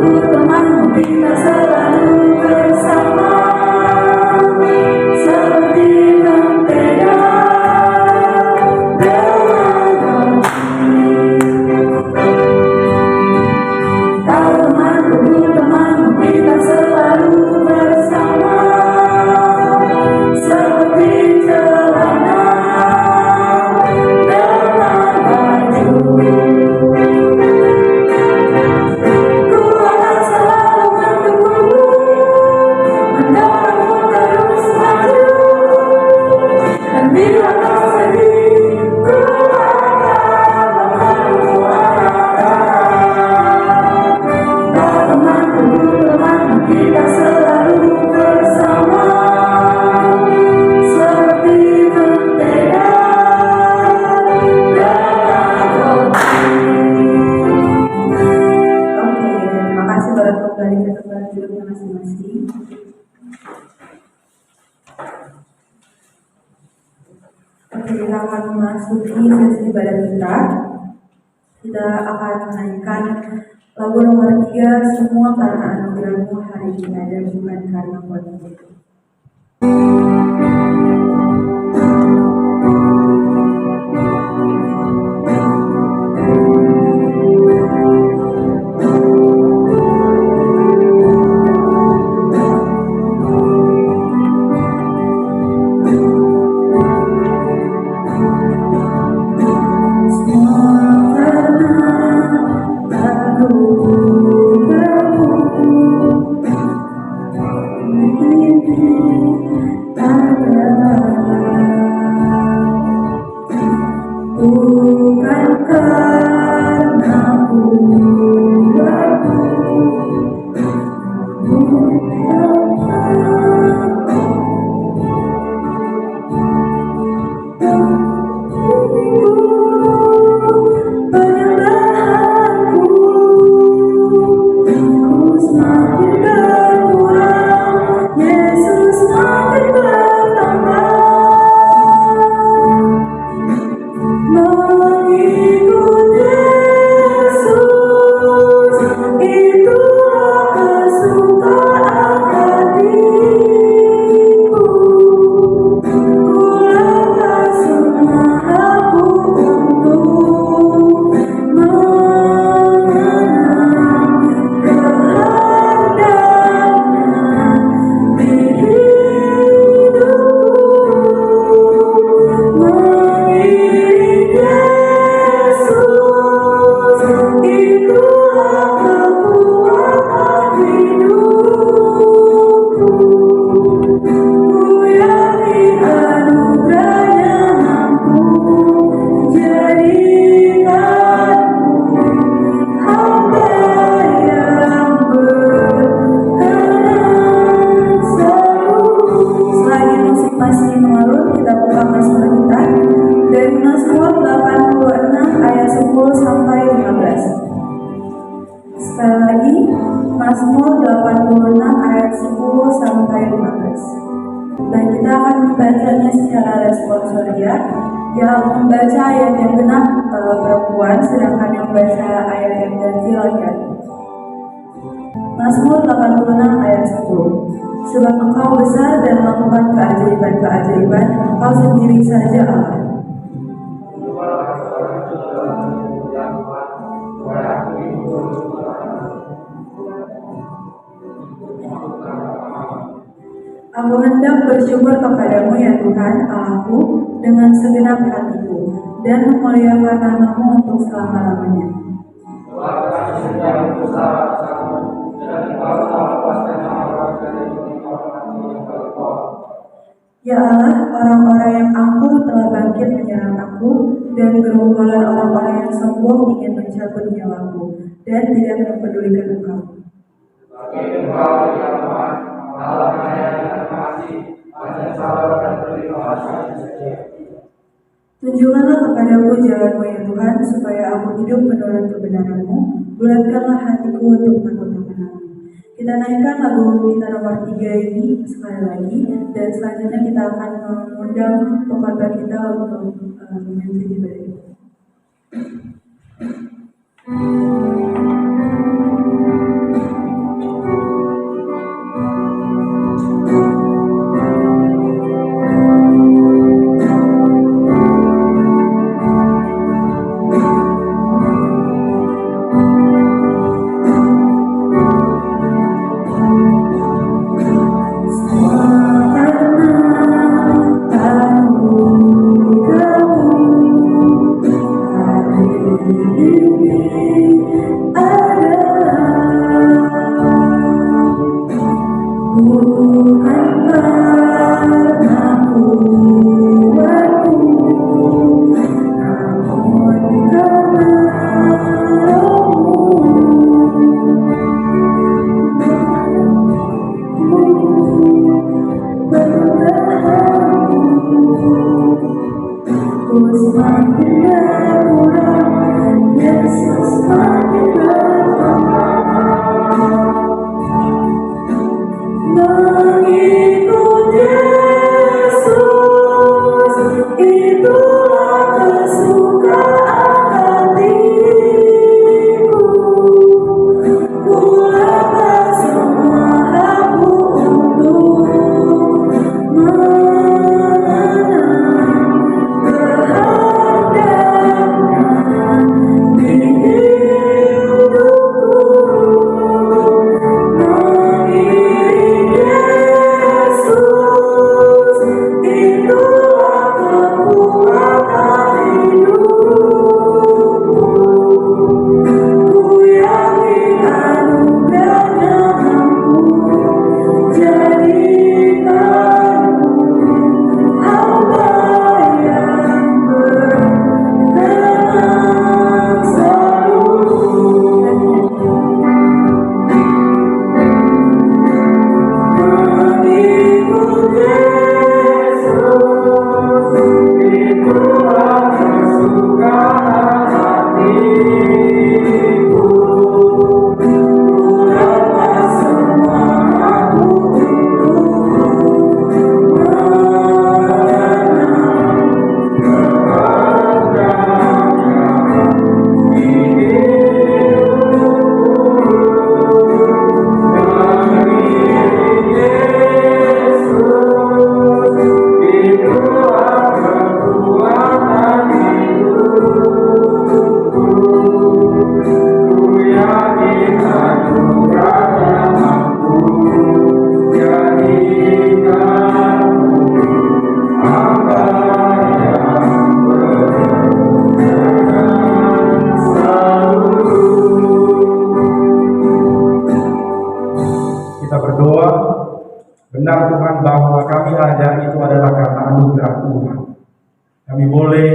temanmu kita selalu bersama, seperti mentega dengan roti. Kau temanmu kita selalu bersama, seperti celana dengan baju. Ku akan selalu mendukungmu, mendorongmu terus maju. Dan bila kau sedih, ku akan memelukmu erat-erat. Temanmu kita selalu bersama, seperti mentega dengan roti. Oke, terima kasih buat kembali ke tempat duduknya masing-masing. Oke, kita akan memasuki sesi ibadah kita. Kita akan menaikkan lagu nomor 3, Semua Karena Anugerah-Mu Hari Ini Ada Bukan Karena Kuasa-Mu. Yang membaca ayat yang genap perempuan, sedangkan yang membaca ayat yang ganjil laki-laki. Mazmur 86 ayat 10. Sebab Engkau besar dan melakukan keajaiban-keajaiban, Engkau sendiri saja Allah. Aku hendak bersyukur kepadamu ya Tuhan Allahku dengan segenap hatiku dan memuliakan nama-Mu untuk selama-lamanya. Ya Allah, orang-orang yang angkuh telah bangkit menyerang aku, dan gerombolan orang-orang yang sombong ingin mencabut nyawaku dan tidak mempedulikan Engkau. Tunjukkanlah kepadaku jalan-Mu ya Tuhan, supaya aku hidup menurut kebenaran-Mu. Bulatkanlah hatiku untuk takut akan-Mu. Kita naikkan lagu kita nomor 3 ini sekali lagi, dan selanjutnya kita akan mengundang pekhotbah kita untuk memimpin ibadah kita. Benar Tuhan bahwa kami ada itu adalah karena anugerah Tuhan. Kami boleh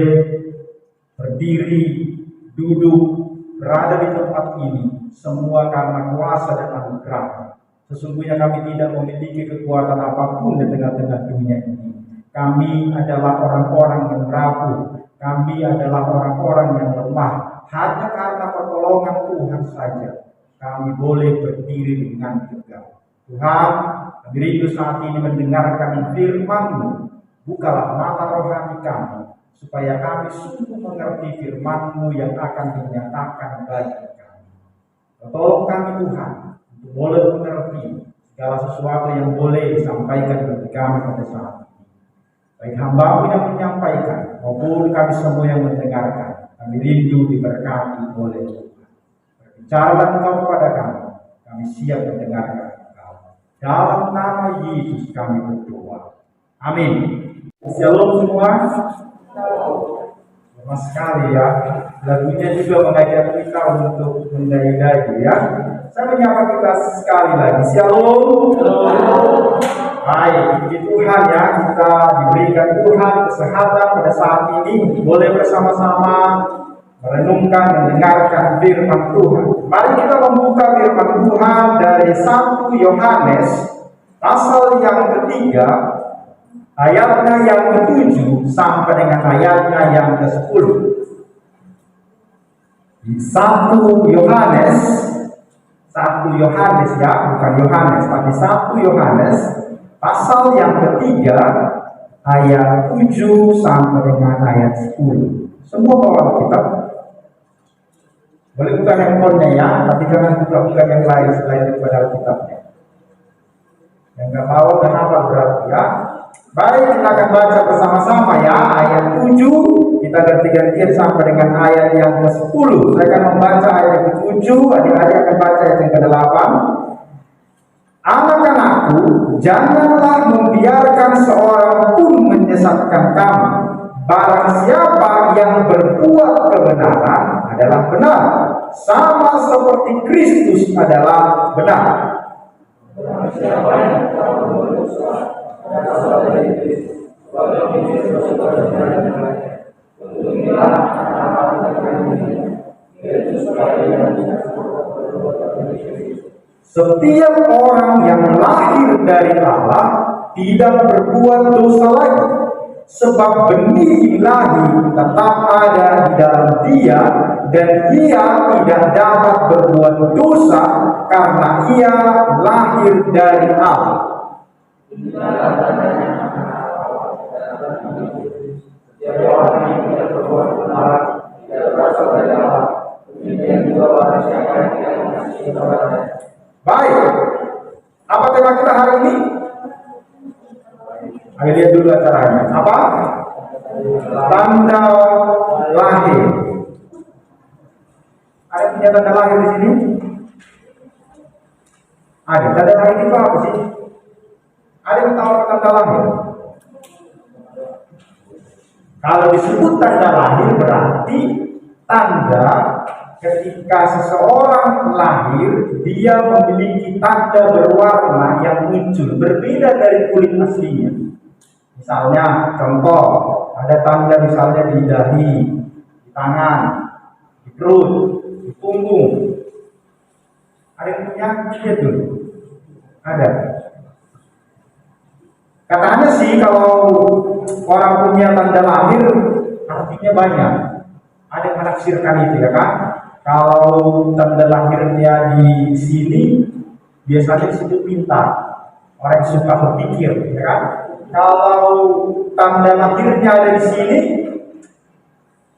berdiri, duduk, berada di tempat ini, semua karena kuasa dan anugerah. Sesungguhnya kami tidak memiliki kekuatan apapun di tengah-tengah dunia ini. Kami adalah orang-orang yang rapuh. Kami adalah orang-orang yang lemah. Hanya karena pertolongan Tuhan saja kami boleh berdiri dengan tegak. Tuhan, kami rindu saat ini mendengarkan firman-Mu. Bukalah mata rohani kami, supaya kami sungguh mengerti firman-Mu yang akan dinyatakan bagi kami. Tolong kami Tuhan, untuk boleh mengerti segala sesuatu yang boleh disampaikan bagi kami pada saat ini. Baik hamba-Mu yang menyampaikan, maupun kami semua yang mendengarkan, kami rindu diberkati oleh Tuhan. Berbicaralah Engkau kepada kami siap mendengarkan Engkau. Dalam nama Yesus kami berdoa. Amin. Shalom semua. Lama sekali ya. Lagunya juga mengajak kita untuk mendai-dai ya. Saya menyapa kita sekali lagi. Shalom. Baik, puji Tuhan ya, kita diberikan Tuhan kesehatan pada saat ini. Boleh bersama-sama merenungkan, mendengarkan firman Tuhan. Mari kita membuka firman Tuhan dari 1 Yohanes pasal yang ketiga, ayatnya yang ke-7 sampai dengan ayatnya yang ke-10. 1 Yohanes ya, bukan Yohanes, tapi 1 Yohanes pasal yang ketiga ayat 7 sampai dengan ayat 10. Semua bawa kitab. Boleh buka handphonenya ya, tapi jangan buka-buka yang lain selain daripada kitabnya. Yang nggak mau dan apa berarti ya. Baik, kita akan baca bersama-sama ya ayat 7. Kita ganti-gantian sampai dengan ayat yang ke-10. Saya akan membaca ayat yang ke-7, adik-adik akan baca ayat yang ke-8. Anak-anakku, janganlah membiarkan seorang pun menyesatkan kamu. Barang siapa yang berbuat kebenaran adalah benar, sama seperti Kristus adalah benar. Barang siapa yang berdosa adalah dari Kristus, sebab Kristus adalah benar. Untunglah setiap orang yang lahir dari Allah tidak berbuat dosa lagi, sebab benih ilahi tetap ada di dalam dia, dan ia tidak dapat berbuat dosa karena ia lahir dari Allah. Setiap orang yang tidak berbuat benar tidak berasal dari Allah. Demikian juga barang siapa yang tidak mengasihi saudaranya. Baik, apa tema kita hari ini? Ayo lihat dulu acaranya. Apa? Tanda lahir. Ada punya tanda lahir di sini? Ada. Tanda lahir itu apa sih? Ada yang tahu tanda lahir? Kalau disebut tanda lahir berarti tanda ketika seseorang lahir, dia memiliki tanda berwarna yang muncul berbeda dari kulit aslinya. Misalnya, contoh, ada tanda misalnya di dahi, di tangan, di perut, di punggung. Ada yang punya? Lihat dulu. Ada. Katanya sih kalau orang punya tanda lahir artinya banyak. Ada yang menafsirkan itu ya kan. Kalau tanda lahirnya di sini biasanya disebut pintar, orang yang suka berpikir, ya kan? Kalau tanda lahirnya ada di sini,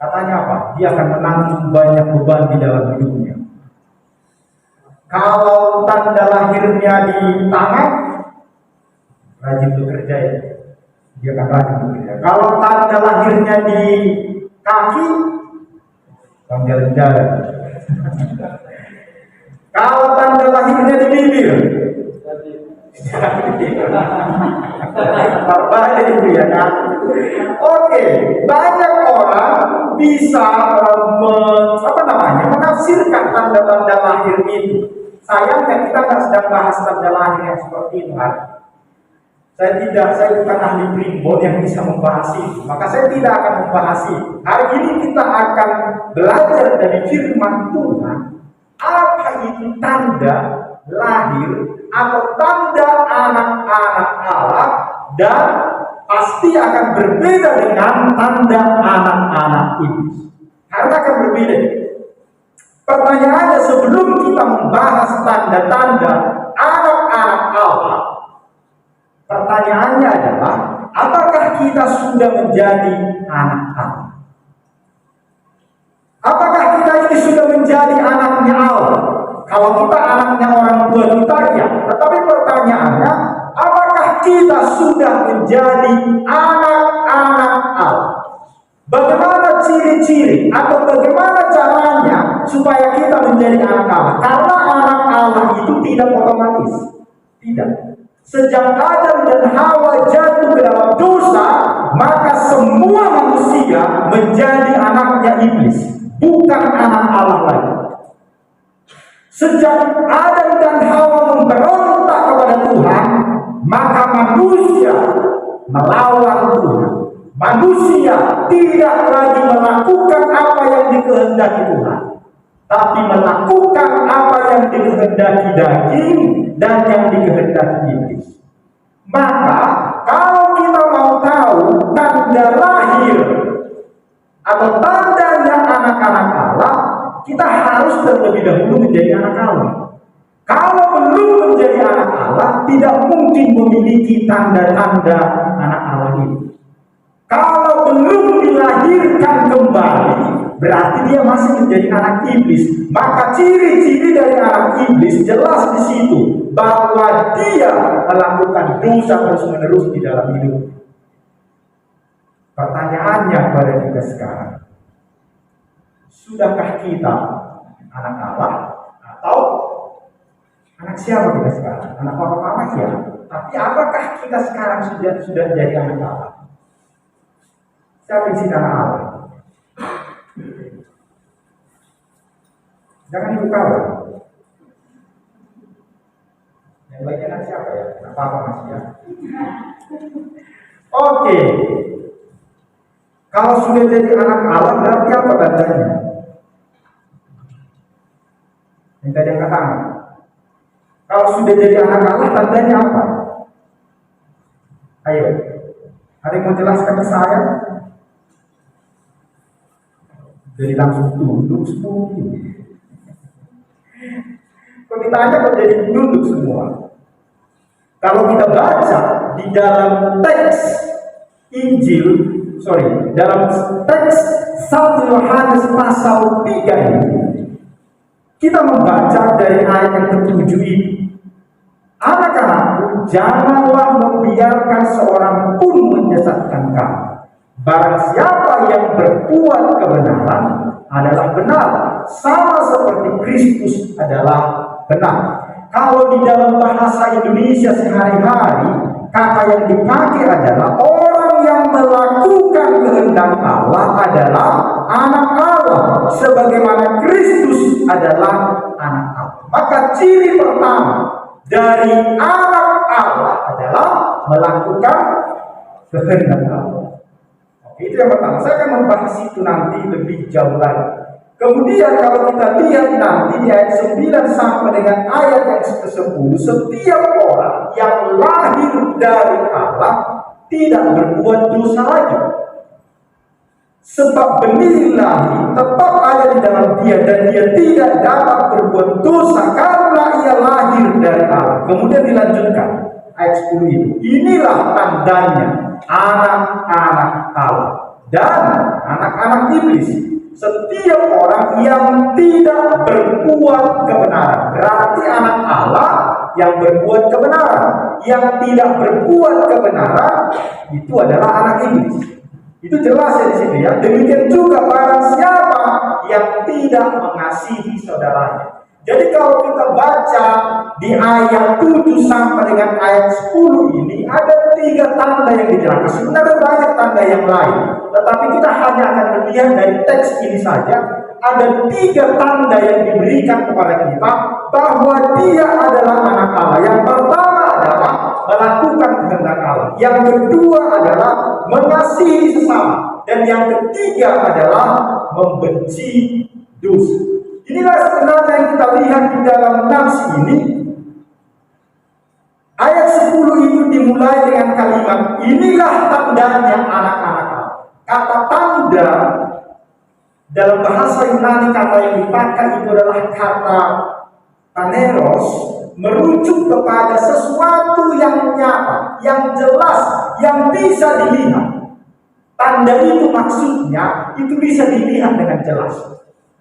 katanya apa? Dia akan menanggung banyak beban di dalam hidupnya. Kalau tanda lahirnya di tangan, rajin bekerja ya, dia akan rajin bekerja. Kalau tanda lahirnya di kaki, jalan-jalan. Kalau tanda lahirnya di bibir, berbahaya itu ya kan? Oke, banyak orang bisa menafsirkan tanda-tanda lahir itu. Sayangnya kita nggak sedang bahas tanda lahir yang seperti itu kan? Saya bukan ahli primbon yang bisa membahas itu, maka saya tidak akan membahas itu. Hari ini kita akan belajar dari firman Tuhan, apa itu tanda lahir atau tanda anak-anak Allah, dan pasti akan berbeda dengan tanda anak-anak iblis. Karena akan berbeda. Pertanyaannya, sebelum kita membahas tanda-tanda anak-anak Allah, pertanyaannya adalah, apakah kita sudah menjadi anak Allah? Apakah kita ini sudah menjadi anaknya Allah? Kalau kita anaknya orang tua kita, ya. Tetapi pertanyaannya, apakah kita sudah menjadi anak-anak Allah? Bagaimana ciri-ciri atau bagaimana caranya supaya kita menjadi anak Allah? Karena anak Allah itu tidak otomatis. Tidak. Sejak Adam dan Hawa jatuh ke dalam dosa, maka semua manusia menjadi anaknya iblis, bukan anak Allah lagi. Sejak Adam dan Hawa memberontak kepada Tuhan, maka manusia melawan Tuhan. Manusia tidak lagi melakukan apa yang dikehendaki Tuhan, tapi melakukan apa yang dikehendaki daging dan yang dikehendaki iblis. Maka kalau kita mau tahu tanda lahir atau tandanya anak-anak Allah, kita harus terlebih dahulu menjadi anak Allah. Kalau belum menjadi anak Allah, tidak mungkin memiliki tanda-tanda anak Allah itu. Kalau belum dilahirkan kembali, berarti dia masih menjadi anak iblis. Maka ciri-ciri dari anak iblis jelas di situ, bahwa dia melakukan dosa terus-menerus di dalam hidup. Pertanyaannya pada kita sekarang, sudahkah kita anak Allah atau anak siapa kita sekarang? Anak papa-papa ya. Tapi apakah kita sekarang sudah jadi anak Allah? Siapa isi anak Allah? Jangan dibuka lah. Yang baik anak siapa ya? Anak papa masih ya. Oke. Kalau sudah jadi anak Allah, berarti apa tandanya? Minta dia angkat tangan. Kalau sudah jadi anak Allah, tandanya apa? Ayo, ada yang mau jelaskan ke saya? Jadi langsung tunduk semua. Kalau ditanya kok jadi tunduk semua. Kalau kita baca di dalam teks dalam teks 1 Yohanes pasal 3 ini, kita membaca dari ayat yang ke-7 ini. Anak-anakku, janganlah membiarkan seorang pun menyesatkan kamu. Barang siapa yang berbuat kebenaran adalah benar, sama seperti Kristus adalah benar. Kalau di dalam bahasa Indonesia sehari-hari, kata yang dipakai adalah orang yang melakukan kehendak Allah adalah anak Allah, sebagaimana Kristus adalah anak Allah. Maka ciri pertama dari anak Allah adalah melakukan kehendak Allah. Itu yang pertama. Saya akan membahas itu nanti lebih jauh lagi. Kemudian kalau kita lihat nanti di ayat 9 sampai dengan ayat yang ke-10, setiap orang yang lahir dari Allah tidak berbuat dosa lagi. Sebab benih ilahi tetap ada di dalam dia, dan dia tidak dapat berbuat dosa karena ia lahir dari Allah. Kemudian dilanjutkan ayat 10 ini. Inilah tandanya anak-anak Allah dan anak-anak iblis. Setiap orang yang tidak berbuat kebenaran, berarti anak Allah yang berbuat kebenaran. Yang tidak berbuat kebenaran itu adalah anak iblis. Itu jelas ya di sini ya. Demikian juga barang siapa yang tidak mengasihi saudaranya. Jadi kalau kita baca di ayat 7 sampai dengan ayat 10 ini, ada 3 tanda yang dijelaskan. Sebenarnya banyak tanda yang lain, tetapi kita hanya akan melihat dari teks ini saja. Ada 3 tanda yang diberikan kepada kita bahwa dia adalah anak Allah. Yang pertama adalah melakukan kehendak Allah. Yang kedua adalah mengasihi sesama. Dan yang ketiga adalah membenci dosa. Inilah sebenarnya yang kita lihat di dalam nafsi ini. Ayat 10 itu dimulai dengan kalimat, inilah tandanya anak-anak Allah. Kata tanda dalam bahasa Yunani, kata yang dipakai itu adalah kata taneros, merujuk kepada sesuatu yang nyata, yang jelas, yang bisa dilihat. Tanda itu maksudnya itu bisa dilihat dengan jelas,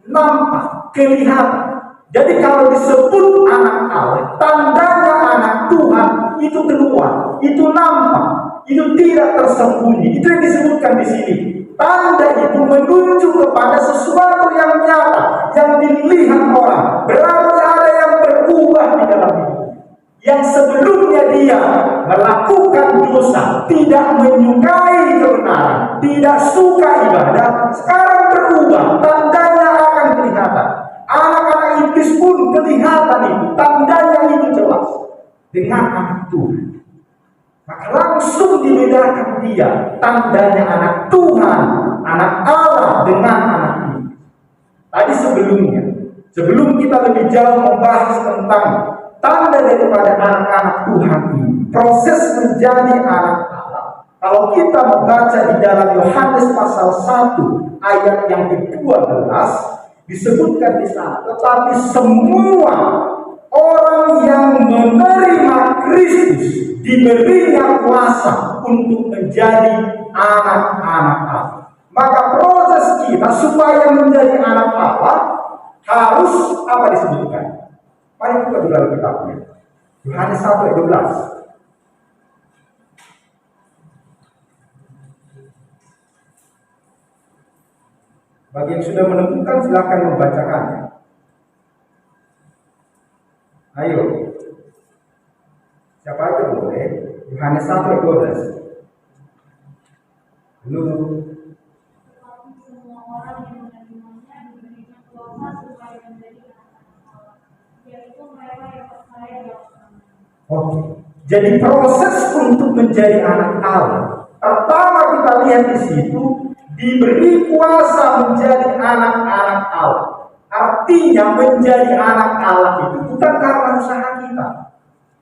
nampak, kelihatan. Jadi kalau disebut anak Allah, tandanya anak Tuhan itu keluar, itu nampak, itu tidak tersembunyi. Itu yang disebutkan di sini. Tanda itu menunjuk kepada sesuatu yang nyata, yang dilihat orang. Berarti ada yang berubah di dalam hidup. Yang sebelumnya dia melakukan dosa, tidak menyukai kebenaran, tidak suka ibadah, sekarang berubah, tandanya akan kelihatan. Anak-anak iblis pun kelihatan itu, tandanya itu jelas dengan anak Tuhan. Maka langsung dibedakan dia, tandanya anak Tuhan, anak Allah dengan anak ini. Tadi sebelum kita lebih jauh membahas tentang tanda daripada anak-anak Tuhan ini, proses menjadi anak Allah. Kalau kita membaca di dalam Yohanes pasal 1 ayat yang ke-12, disebutkan di sana, tetapi semua orang yang menerima Kristus diberinya kuasa untuk menjadi anak-anak Allah. Maka proses kita supaya menjadi anak Allah harus apa disebutkan? Mari kita buka kitabnya. Yohanes 1 ayat 12. Bagi yang sudah menemukan silakan membacakannya. Ayo. Siapa aja boleh. Yohanes 1 ayat 12. Dulu. Semua orang yang menerimanya diberikan kuasa supaya menjadi anak Allah, yaitu mereka yang percaya dalam nama. Oke. Jadi proses untuk menjadi anak Allah. Pertama kita lihat di situ, diberi kuasa menjadi anak-anak Allah. Artinya menjadi anak Allah itu bukan karena usaha kita,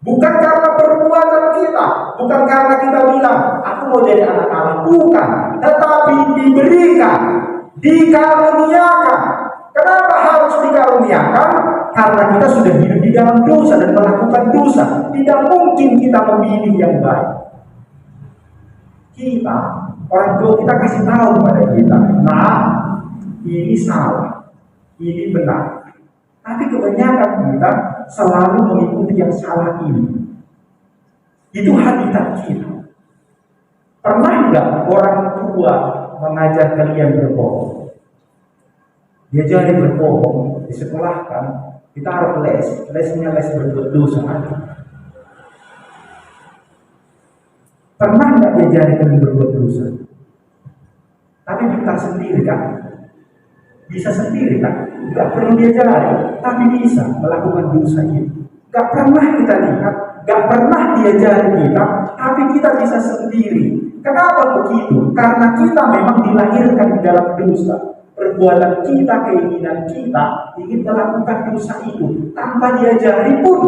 bukan karena perbuatan kita, bukan karena kita bilang aku mau jadi anak Allah, bukan. Tetapi diberikan, dikaruniakan. Kenapa harus dikaruniakan? Karena kita sudah hidup di dalam dosa dan melakukan dosa. Tidak mungkin kita memilih yang baik. Kita, orang tua kita kasih tahu kepada kita, nah ini salah, ini benar. Tapi kebanyakan kita selalu mengikuti yang salah ini. Itu habitat kita. Pernah nggak orang tua mengajar kalian berbohong? Diajari berbohong di sekolah kan, kita harus lesnya les berbuat dosa. Pernah nggak diajari kalian berbuat dosa? Tapi kita sendiri kan, bisa sendiri kan, nggak perlu diajari, tapi bisa melakukan dosa itu. Nggak pernah kita lihat, nggak pernah diajari kita, tapi kita bisa sendiri. Kenapa begitu? Karena kita memang dilahirkan di dalam dosa. Perbuatan kita, keinginan kita ingin melakukan dosa itu tanpa diajari pun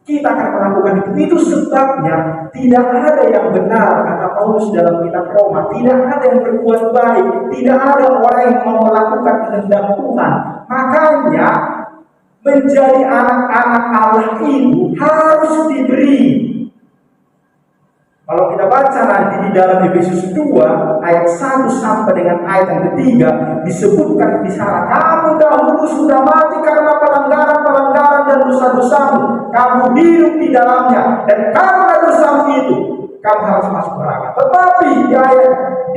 kita akan melakukan itu. Itu sebabnya tidak ada yang benar, kata Paulus dalam kitab Roma. Tidak ada yang berbuat baik, tidak ada orang yang mau melakukan kehendak Tuhan. Makanya menjadi anak-anak Allah itu harus diberi. Kalau kita baca nanti di dalam Efesus 2 ayat 1 sampai dengan ayat yang ketiga, disebutkan di sana, kamu dahulu sudah mati karena pelanggaran-pelanggaran dan dosa-dosamu. Kamu hidup di dalamnya, dan karena dosamu itu kamu harus masuk neraka. Tetapi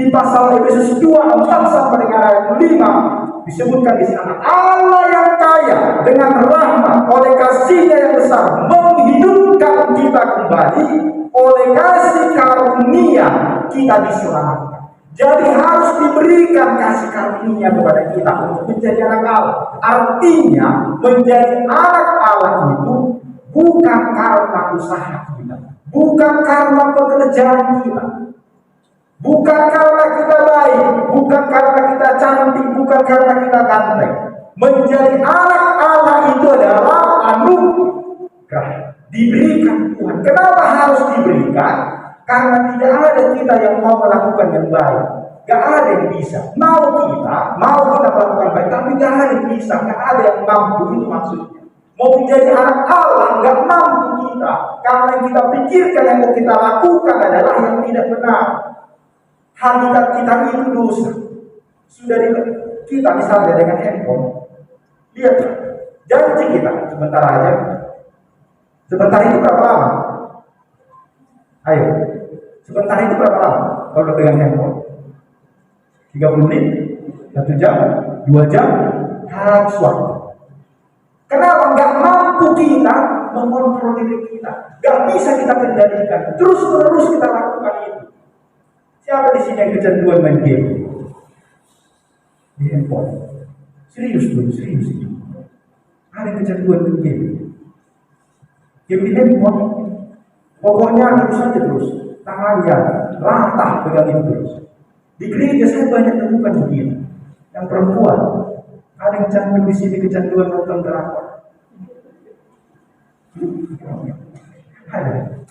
di pasal Efesus 2 4 sampai dengan ayat 5 disebutkan di sana, Allah yang kaya dengan rahmat oleh kasih-Nya yang besar menghidupkan kita kembali, oleh kasih karunia kita diselamatkan. Jadi harus diberikan kasih karunia kepada kita untuk menjadi anak Allah. Artinya menjadi anak Allah itu bukan karena usaha kita, bukan karena pekerjaan kita, bukan karena kita baik, bukan karena kita cantik, bukan karena kita ganteng. Menjadi anak Allah itu adalah anugerah, diberikan Tuhan. Kenapa harus diberikan? Karena tidak ada kita yang mau melakukan yang baik. Gak ada yang bisa. Mau kita melakukan baik, tapi gak ada yang bisa, gak ada yang mampu. Itu maksudnya. Mau menjadi anak Allah, gak mampu kita. Karena yang kita pikirkan, yang mau kita lakukan adalah yang tidak benar. Habitat kita itu dosa. Sudah kita misalnya dengan handphone, lihat, janji kita sebentar aja. Sebentar itu berapa lama? Ayo, sebentar itu berapa lama? Kalau udah pegang handphone, 30 menit, 1 jam, 2 jam, habis waktu. Kenapa? Gak mampu kita mengontrol diri kita. Gak bisa kita kendalikan. Terus-menerus kita lakukan itu. Siapa di sini yang kecanduan main game? Di handphone. Serius bro, serius ini. Ada yang kecanduan main game. Game di handphone. Pokoknya terus saja terus. Tangannya latah pegang itu terus. Di gereja saya banyak temukan begini. Yang perempuan. Ada yang candu di sini kecanduan nonton drakor. Ada.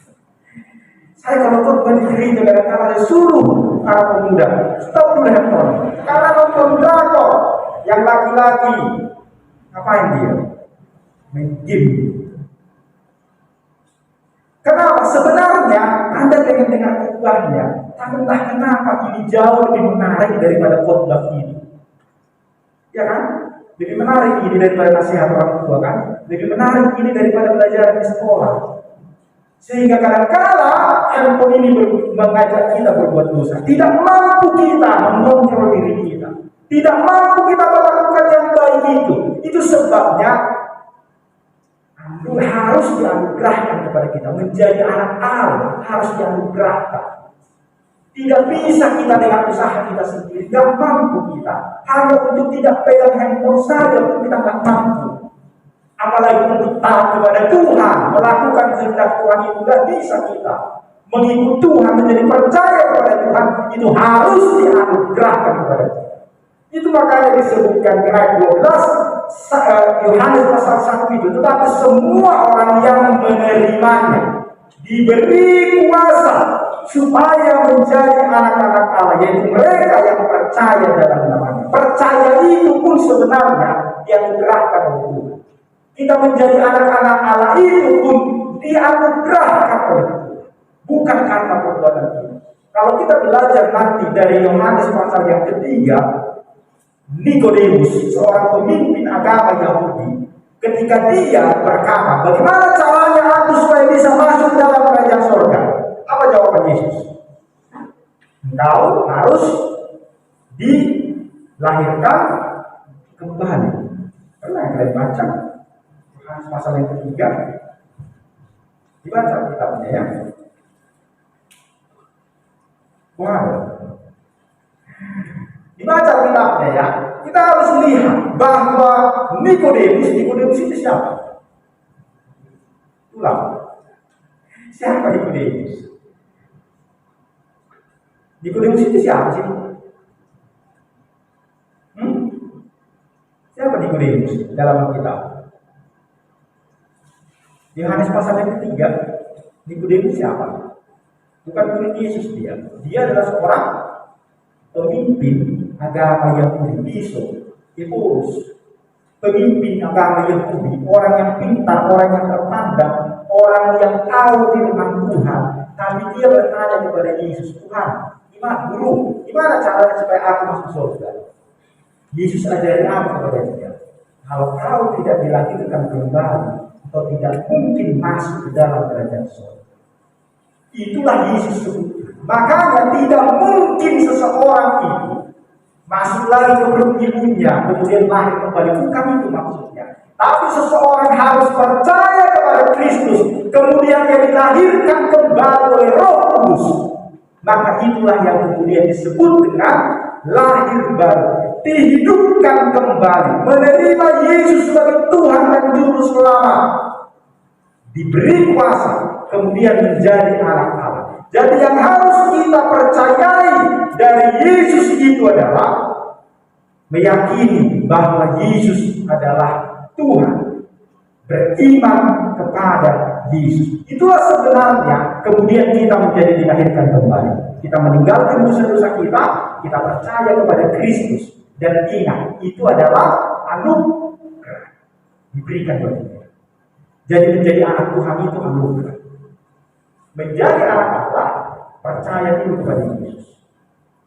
Saya kalau khotbah di gereja kadang-kadang ada suruh para pemuda stop dulu handphone. Karena nonton drakor yang laki-laki ngapain dia? Main game. Kenapa? Sebenarnya Anda pengen dengar khotbahnya, tapi entah kenapa ini jauh lebih menarik daripada khotbah ini. Ya kan? Lebih menarik ini daripada nasihat orang tua kan? Lebih menarik ini daripada belajar di sekolah. Sehingga kadang-kala handphone ini mengajak kita berbuat dosa. Tidak mampu kita mengontrol diri kita. Tidak mampu kita melakukan yang baik itu. Itu sebabnya harus dianugerahkan kepada kita. Menjadi anak Allah harus dianugerahkan. Tidak bisa kita dengan usaha kita sendiri. Tidak mampu kita. Hanya untuk tidak pegang handphone saja untuk kita tidak mampu. Apalagi untuk taat kepada Tuhan, melakukan kehendak Tuhan itu tidak bisa kita. Mengikut Tuhan, menjadi percaya kepada Tuhan, itu harus dianugerahkan kepada kita. Itu makanya disebutkan di ayat 12 Yohanes pasal 1 itu. Tetapi semua orang yang menerimanya diberi kuasa supaya menjadi anak-anak Allah, yaitu mereka yang percaya dalam namanya. Percaya itu pun sebenarnya dianugerahkan oleh Tuhan. Kita menjadi anak-anak Allah itu pun dianugerahkan oleh Tuhan, bukan karena perbuatan kita. Kalau kita belajar nanti dari Yohanes pasal yang ketiga, Nikodemus, seorang pemimpin agama Yahudi, ketika dia berkata, bagaimana caranya aku supaya bisa masuk dalam kerajaan surga? Apa jawaban Yesus? Engkau harus dilahirkan kembali. Pernah yang kalian baca? Yohanes pasal yang ketiga, dibaca kitabnya ya. Wow. Dibaca kitabnya ya. Kita harus lihat bahwa Nikodemus itu siapa? Ulang. Siapa Nikodemus? Nikodemus itu siapa sih? Siapa Nikodemus dalam kitab? Yohanes pasal yang ketiga, Nikodemus siapa? Bukan murid Yesus dia. Dia adalah seorang pemimpin agama Yahudi, Epirus. Pemimpin agama Yahudi, orang yang pintar, orang yang terpandang, orang yang tahu firman Tuhan. Tapi dia bertanya kepada Yesus, Tuhan, gimana guru? Gimana caranya supaya aku masuk surga? Yesus ajarin apa kepada dia? Kalau kau tidak dilahirkan kembali, atau tidak mungkin masuk ke dalam kerajaan surga. Itulah Yesus sebut. Makanya tidak mungkin seseorang itu masuk lagi ke perut ibunya, kemudian lahir kembali. Bukan itu maksudnya. Tapi seseorang harus percaya kepada Kristus, kemudian dia dilahirkan kembali oleh Roh Kudus. Maka itulah yang kemudian disebut dengan lahir baru, dihidupkan kembali, menerima Yesus sebagai Tuhan dan Juru Selamat. diberi kuasa, kemudian menjadi anak Allah. Jadi yang harus kita percayai dari Yesus itu adalah meyakini bahwa Yesus adalah Tuhan, beriman kepada Yesus. Itulah sebenarnya kemudian kita menjadi dilahirkan kembali. Kita meninggalkan dosa-dosa kita, kita percaya kepada Kristus, dan ingat itu adalah anugerah diberikan kepada kita. Jadi menjadi anak Tuhan itu anugerah. Menjadi anak Allah, percaya dulu kepada Yesus.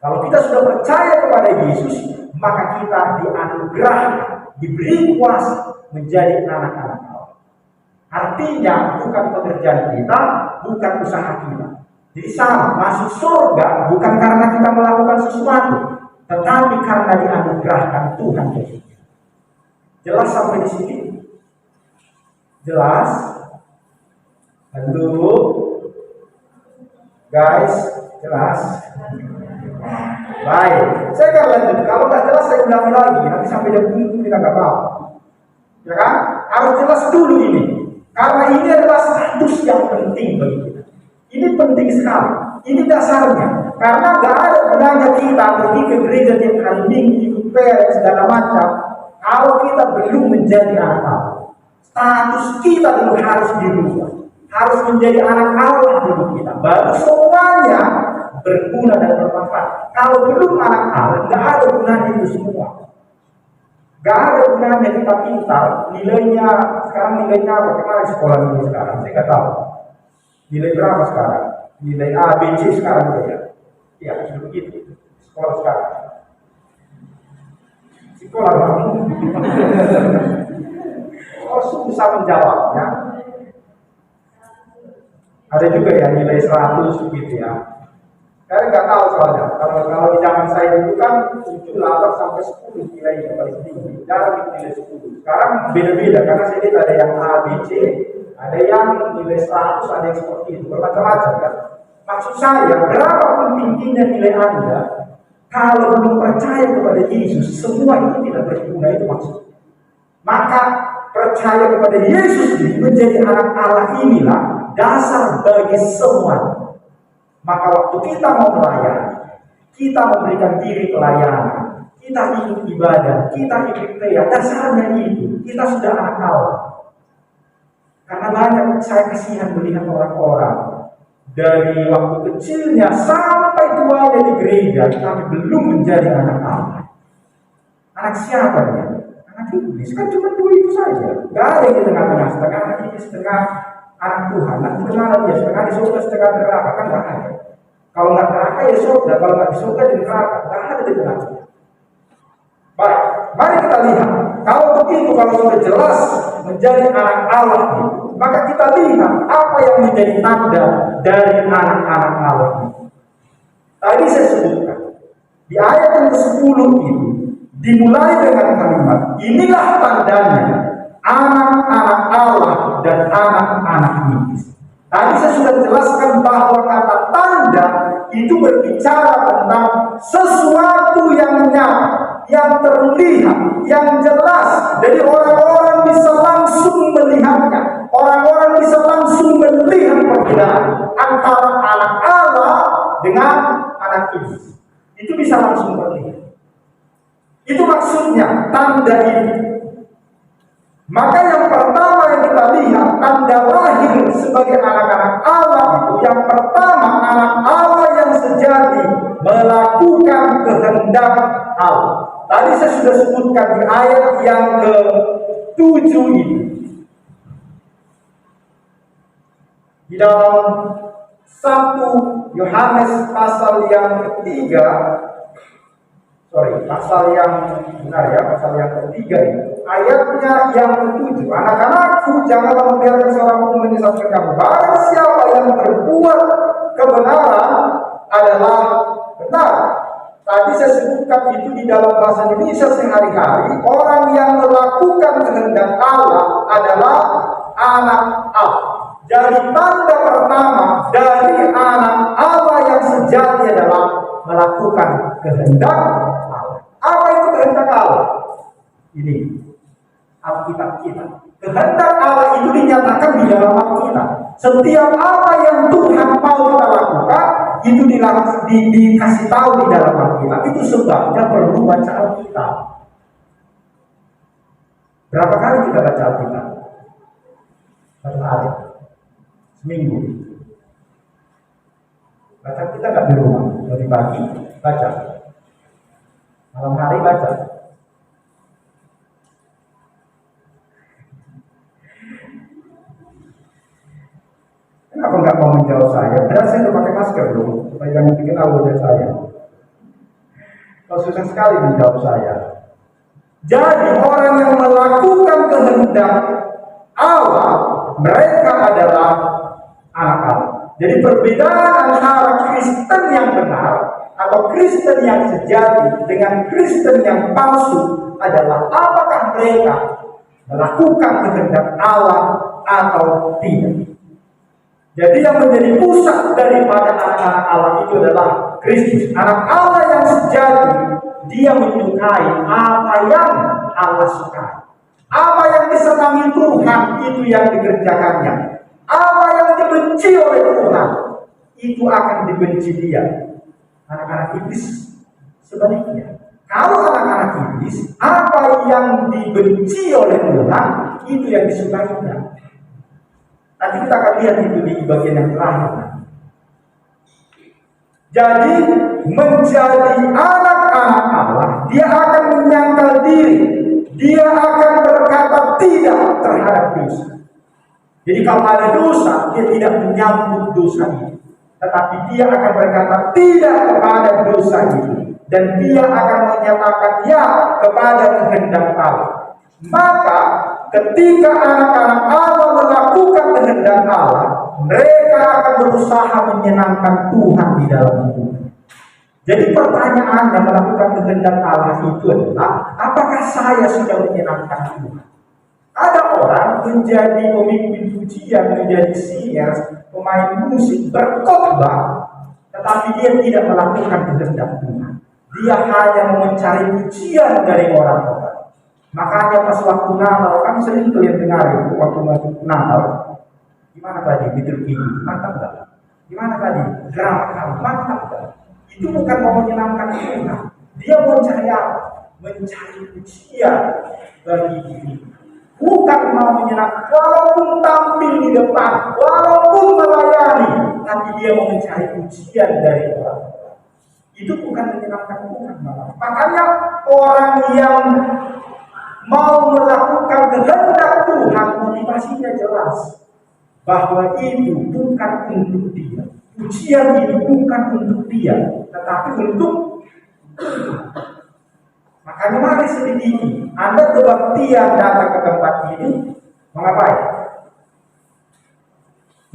Kalau kita sudah percaya kepada Yesus, maka kita dianugerahkan, diberi kuasa menjadi anak-anak Allah. Artinya bukan pekerjaan kita, bukan usaha kita. Jadi sama, masuk surga bukan karena kita melakukan sesuatu, tetapi karena dianugerahkan Tuhan. Jelas sampai di sini? Jelas? Halo? Guys, jelas? Baik, saya akan lanjut. Kalau nggak jelas saya ulangi lagi. Nanti sampai jam 7 kita nggak tahu. Ya kan? Harus jelas dulu ini. Karena ini adalah status yang penting bagi kita. Ini penting sekali. Ini dasarnya. Karena nggak ada gunanya kita pergi ke gereja tiap hari minggu, ikut prayer segala macam, kalau kita belum menjadi anak Allah. Status kita dulu harus dirubah. Harus menjadi anak Allah dulu kita. Baru semuanya berguna dan bermanfaat. Kalau belum anak Allah, nggak ada gunanya itu semua. Nggak ada gunanya kita pintar. Nilainya sekarang nilainya apa? Kemarin sekolah ini sekarang saya nggak tahu. Nilai berapa sekarang? Nilai A, B, C sekarang ya. Ya sudah begitu. Sekolah sekarang. Sekolah kamu. Oh susah menjawabnya. Ada juga ya nilai 100 gitu ya. Saya nggak tahu soalnya. Kalau di zaman saya dulu kan 7, 8 sampai 10 nilai yang paling tinggi. Jarang nilai 10. Sekarang beda-beda karena saya lihat ada yang A, B, C, ada yang nilai 100, ada yang seperti itu, bermacam-macam kan. Maksud saya, berapapun tingginya nilai Anda, kalau belum percaya kepada Yesus, semua itu tidak berguna, itu maksudnya. Maka percaya kepada Yesus ini menjadi anak Allah inilah dasar bagi semua. Maka waktu kita mau melayani, kita memberikan diri pelayanan, kita ikut ibadah, kita ikut prayer, dasarnya itu, kita sudah anak Allah. Karena banyak saya kasihan melihat orang-orang dari waktu kecilnya sampai tuanya di gereja, tapi belum menjadi anak Allah. Anak siapa dia? Anak iblis, kan cuma dua itu saja. Gak ada yang di tengah-tengah, setengah anak iblis, setengah anak Tuhan. Nanti kemana dia? Setengah di surga, setengah di neraka, kan gak ada. Kalau nggak neraka ya surga, kalau nggak di surga di neraka, gak ada di tengah-tengah. Baik, mari kita lihat. Kalau begitu, kalau sudah jelas menjadi anak Allah itu, maka kita lihat apa yang menjadi tanda dari anak-anak Allah itu. Tadi saya sebutkan di ayat yang ke-10 itu dimulai dengan kalimat, inilah tandanya anak-anak Allah dan anak-anak iblis. Tadi saya sudah jelaskan bahwa kata tanda itu berbicara tentang sesuatu yang nyata, yang terlihat, yang jelas. Jadi orang-orang bisa langsung melihatnya. Orang-orang bisa langsung melihat perbedaan antara anak Allah dengan anak iblis. Itu bisa langsung terlihat. Itu maksudnya tanda ini. Maka yang pertama yang kita lihat tanda lahir sebagai anak-anak Allah itu, yang pertama anak Allah yang sejati melakukan kehendak Allah. Tadi saya sudah sebutkan di ayat yang ke-7 ini. Di dalam 1 Yohanes pasal yang ketiga, pasal yang benar ya, pasal yang ketiga ini. Ayatnya yang ke-7. Anak-anakku, janganlah membiarkan seorang pun menyesatkan kamu. Barang siapa yang berbuat kebenaran adalah benar. Tadi saya sebutkan itu di dalam bahasa Indonesia sehari-hari. Orang yang melakukan kehendak Allah adalah anak Allah. Jadi tanda pertama dari anak Allah yang sejati adalah melakukan kehendak Allah. Apa itu kehendak Allah? Ini Alkitab kita. Kehendak Allah itu dinyatakan di dalam hati kita. Setiap apa yang Tuhan mau kita lakukan itu dikasih tahu di dalam Alkitab. Itu sebabnya perlu baca Alkitab. Berapa kali kita baca Alkitab? Satu hari, seminggu. Baca kita nggak di rumah, dari pagi baca, malam hari baca. Kenapa nggak mau menjawab saya? Padahal saya udah pakai masker dulu, supaya jangan dikenal wajah saya. Kalau susah sekali menjawab saya. Jadi orang yang melakukan kehendak Allah, mereka adalah anak Allah. Jadi perbedaan antara Kristen yang benar atau Kristen yang sejati dengan Kristen yang palsu adalah apakah mereka melakukan kehendak Allah atau tidak. Jadi yang menjadi pusat daripada anak-anak Allah itu adalah Kristus. Anak Allah yang sejati, dia menyukai apa yang Allah sukai. Apa yang disenangi Tuhan, itu yang dikerjakannya. Apa yang dibenci oleh Tuhan, itu akan dibenci dia. Anak-anak iblis sebaliknya. Kalau anak-anak iblis, apa yang dibenci oleh Tuhan, itu yang disukainya. Nanti kita akan lihat itu di bagian yang terakhir. Jadi menjadi anak-anak Allah, dia akan menyangkal diri, dia akan berkata tidak terhadap dosa. Jadi kalau ada dosa, dia tidak menyambut dosa itu, tetapi dia akan berkata tidak kepada dosa itu, dan dia akan menyatakan ya kepada kehendak Allah. Maka ketika anak-anak Allah melakukan kehendak Allah, mereka akan berusaha menyenangkan Tuhan di dalam hidup. Jadi pertanyaannya, melakukan kehendak Allah itu adalah, apakah saya sudah menyenangkan Tuhan? Ada orang menjadi pemimpin pujian, menjadi singers, pemain musik, berkhotbah, tetapi dia tidak melakukan kehendak Tuhan. Dia hanya mencari pujian dari orang-orang. Makanya pas waktu Natal, kan sering kalian dengar itu waktu Natal. Gimana tadi? Betul ini, mantap gak? Gimana tadi? Drama, mantap gak? Itu bukan mau menyenangkan Tuhan. Dia mau mencari apa? Mencari pujian bagi diri. Bukan mau menyenangkan, walaupun tampil di depan, walaupun melayani, tapi dia mau mencari pujian dari orang. Itu bukan menyenangkan Tuhan. Makanya orang yang mau melakukan kehendak Tuhan, motivasinya jelas bahwa itu bukan untuk dia. Pujian itu bukan untuk dia, tetapi untuk makanya mari selidiki. Anda kebaktian datang ke tempat ini, mengapain?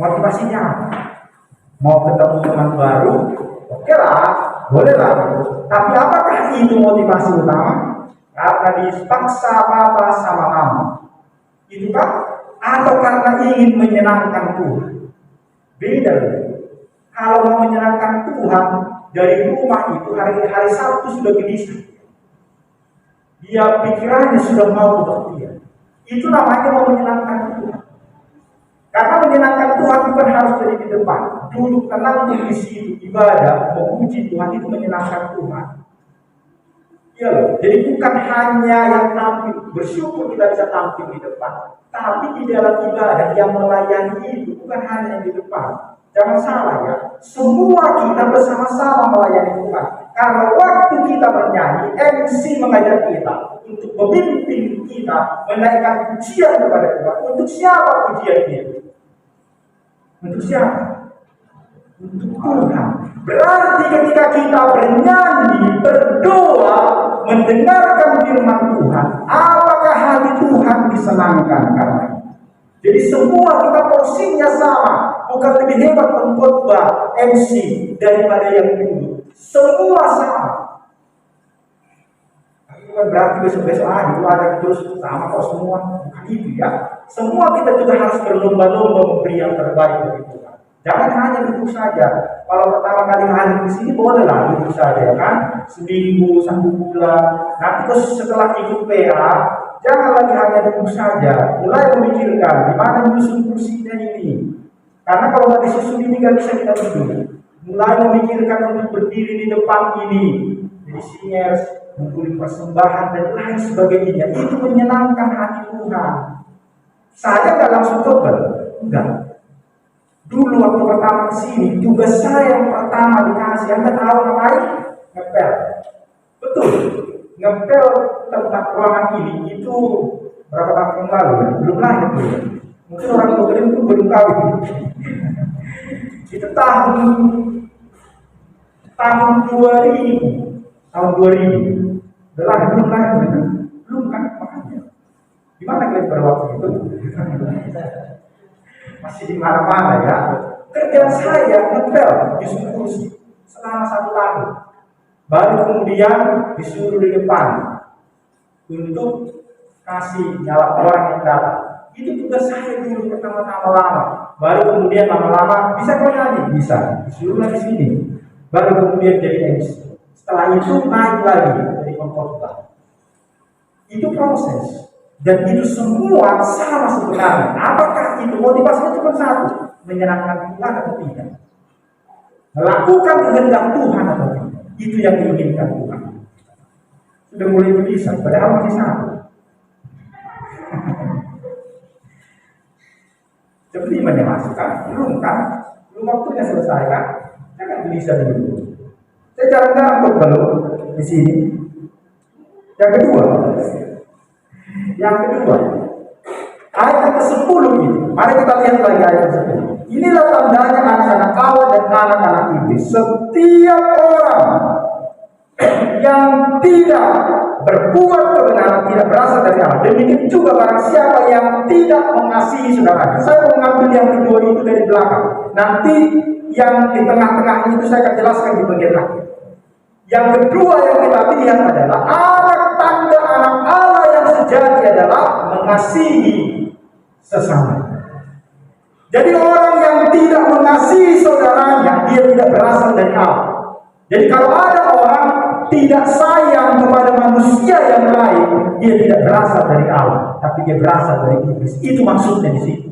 Motivasinya apa? Mau ketemu teman baru? Oke lah, boleh lah. Tapi apakah itu motivasi utama? Karena dipaksa papa sama mama, itu kan? Atau karena ingin menyenangkan Tuhan? Beda. Kalau mau menyenangkan Tuhan, dari rumah itu hari Sabtu sudah gelisah. Dia pikirannya sudah mau bekerja. Itu namanya mau menyenangkan Tuhan. Karena menyenangkan Tuhan bukan harus dari di depan. Duduk tenang di situ ibadah, memuji Tuhan, itu menyenangkan Tuhan. Ya loh, jadi bukan hanya yang tampil, bersyukur kita bisa tampil di depan, tapi di dalam ibadah yang melayani itu bukan hanya yang di depan. Jangan salah ya, semua kita bersama-sama melayani Tuhan. Karena waktu kita bernyanyi, MC mengajak kita untuk memimpin kita menaikkan pujian kepada Tuhan. Untuk siapa pujian itu? Untuk siapa? Untuk Tuhan. Berarti ketika kita bernyanyi, berdoa, mendengarkan firman Tuhan, apakah hati Tuhan disenangkan karena itu? Jadi semua kita porsinya sama. Bukan lebih hebat pengkhotbah MC daripada yang dulu. Semua sama. Tapi bukan berarti besok-besok itu ada terus sama kok semua. Bukan itu ya. Semua kita juga harus berlomba-lomba memberi yang terbaik bagi Tuhan. Jangan hanya duduk saja. Kalau pertama kali hadir di sini bolehlah duduk saja ya kan. Seminggu, 1 bulan. Nanti setelah ikut PA, jangan lagi hanya duduk saja, mulai memikirkan di mana nyusun kursinya ini. Karena kalau nggak disusun ini nggak bisa kita duduk. Mulai memikirkan untuk berdiri di depan ini, jadi singers, mengumpulkan persembahan dan lain sebagainya. Itu menyenangkan hati Tuhan. Saya nggak langsung tebel, enggak. Dulu waktu pertama kesini, tugas saya yang pertama dikasih, Anda tahu ngapain? Ngepel. Betul, ngepel tempat ruangan ini itu berapa tahun yang lalu ya? Belum lahir tuh. Mungkin orang tua kalian itu belum kawin. Itu tahun 2000, tahun 2000. Belum lahir itu, belum kan makanya. Gimana kalian berwaktu itu? Masih di mana-mana ya. Kerjaan saya ngepel di kursi selama 1 tahun. Baru kemudian disuruh di depan untuk kasih nyala orang yang datang. Itu tugas saya dulu pertama-tama lama. Baru kemudian lama-lama bisa kau nyanyi, bisa. Disuruh di sini. Baru kemudian jadi MC. Setelah itu naik lagi dari khotbah. Itu proses. Dan itu semua sama sebenarnya. Apakah itu motivasinya cuma satu? Menyenangkan Tuhan atau tidak? Melakukan kehendak Tuhan atau tidak? Itu yang diinginkan Tuhan. Sudah mulai berpisah, padahal masih satu. Seperti masukkan, belum kan? Belum waktunya selesai kan? Jangan gelisah dulu. Saya jarang-jarang untuk belum di sini. Yang kedua, ayat ke-10 ini. Mari kita lihat lagi ayat ke-10. Inilah tandanya anak-anak Allah dan anak-anak iblis. Setiap orang yang tidak berbuat kebenaran tidak berasal dari Allah. Demikian juga barang siapa yang tidak mengasihi saudaranya. Saya mau mengambil yang kedua itu dari belakang. Nanti yang di tengah-tengah itu saya akan jelaskan di bagian akhir. Yang kedua yang kita lihat adalah tanda anak Allah yang sejati adalah mengasihi sesama. Jadi orang yang tidak mengasihi saudaranya, dia tidak berasal dari Allah. Jadi kalau ada orang tidak sayang kepada manusia yang lain, dia tidak berasal dari Allah, tapi dia berasal dari iblis. Itu maksudnya di situ.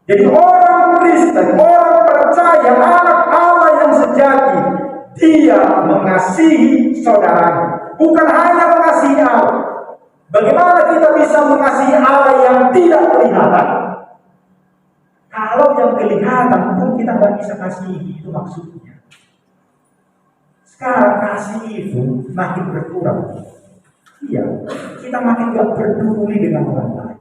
Jadi orang Kristen, orang percaya, anak Allah yang sejati, dia mengasihi saudaranya, bukan hanya mengasihi Allah. Bagaimana kita bisa mengasihi Allah yang tidak kelihatan? Kalau yang kelihatan pun kita nggak bisa kasihi, itu maksudnya. Sekarang kasih itu makin berkurang. Iya, kita makin gak peduli dengan orang lain.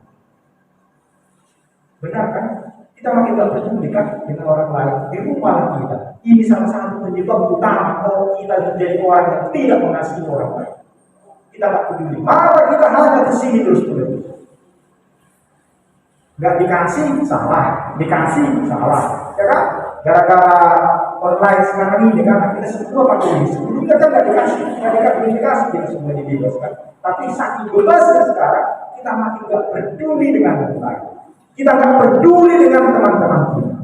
Benar kan? Kita makin gak peduli kan dengan orang lain di rumah kita. Ini salah satu penyebab utama kalau kita menjadi orang yang tidak mengasihi orang lain. Kita gak peduli. Maka kita hanya kesini terus-terus. Gak dikasih, salah. Dikasih, salah. Ya kan? Gara-gara online sekarang ini kan kita semua pakai ini. Sebelumnya kan nggak dikasih kita semua dibebaskan. Tapi saking bebasnya sekarang kita makin nggak peduli dengan orang lain. Kita nggak peduli dengan teman-teman kita.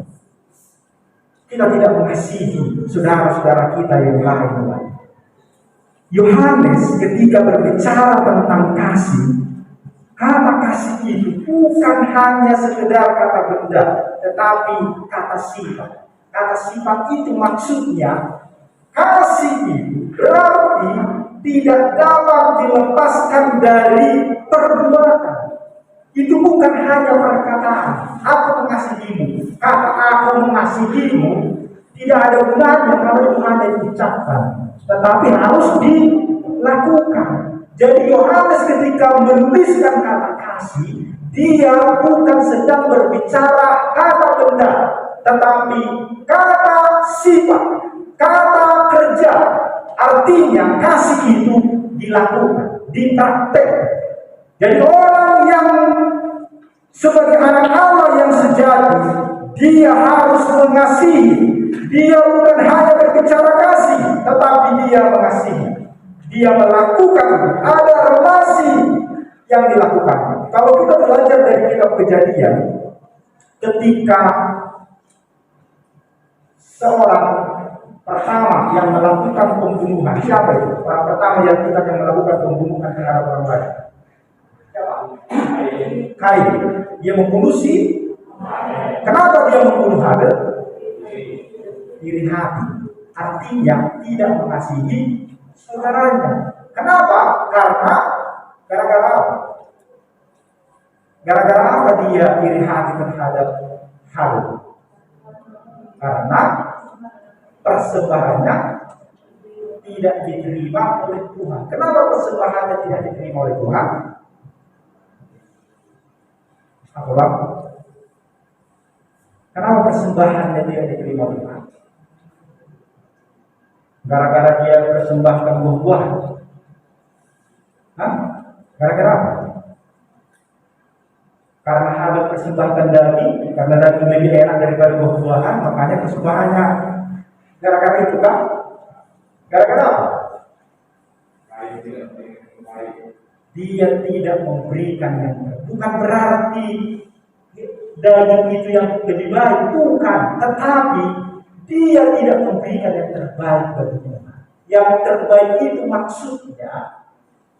Kita tidak mengasihi saudara-saudara kita yang lain. Yohanes ketika berbicara tentang kasih, kata kasih itu bukan hanya sekedar kata benda, tetapi kata sifat. Kata sifat itu maksudnya kasih itu berarti tidak dapat dilepaskan dari perbuatan. Itu bukan hanya perkataan. Aku mengasihimu. Kata aku mengasihimu tidak ada gunanya kalau itu hanya diucapkan, tetapi harus dilakukan. Jadi Yohanes ketika menuliskan kata kasih, dia bukan sedang berbicara kata benda, tetapi kata sifat, kata kerja. Artinya kasih itu dilakukan, dipraktekkan. Jadi orang yang sebagai anak Allah yang sejati, dia harus mengasihi. Dia bukan hanya berbicara kasih, tetapi dia mengasihi. Dia melakukan, ada relasi yang dilakukan. Kalau kita belajar dari kitab Kejadian, ketika seorang pertama yang melakukan pembunuhan, siapa itu? Orang pertama yang kita melakukan pembunuhan terhadap orang lain. Kain. Dia membunuh si. Kenapa dia membunuh Habel? Iri hati. Artinya tidak mengasihi saudaranya. Kenapa? Karena gara-gara apa? Gara-gara apa dia iri hati terhadap Habel? Karena persembahannya tidak diterima oleh Tuhan. Kenapa persembahannya tidak diterima oleh Tuhan? Apa? Kenapa persembahannya tidak diterima oleh Tuhan? Gara-gara dia persembahkan buah-buahan. Gara-gara apa? Karena Habel persembahkan daging, karena daging lebih enak daripada buah-buahan, makanya persembahannya. Gara-gara itu kan? Gara-gara apa? Dia tidak memberikan yang terbaik. Bukan berarti daging itu yang lebih baik, bukan. Tetapi dia tidak memberikan yang terbaik bagi Tuhan. Yang terbaik itu maksudnya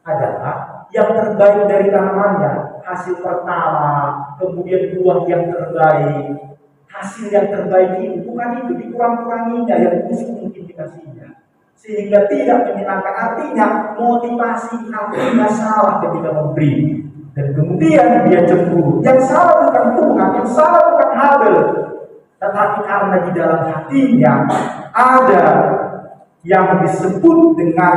adalah yang terbaik dari tanamannya, hasil pertama, kemudian buah yang terbaik. Hasil yang terbaik itu bukan itu, dikurang-kuranginya yang busuk mungkin dikasihnya, sehingga tidak menyenangkan. Artinya motivasi hatinya salah ketika memberi, dan kemudian dia cemburu. Yang salah bukan Tuhan, yang salah bukan Habel, tetapi karena di dalam hatinya ada yang disebut dengan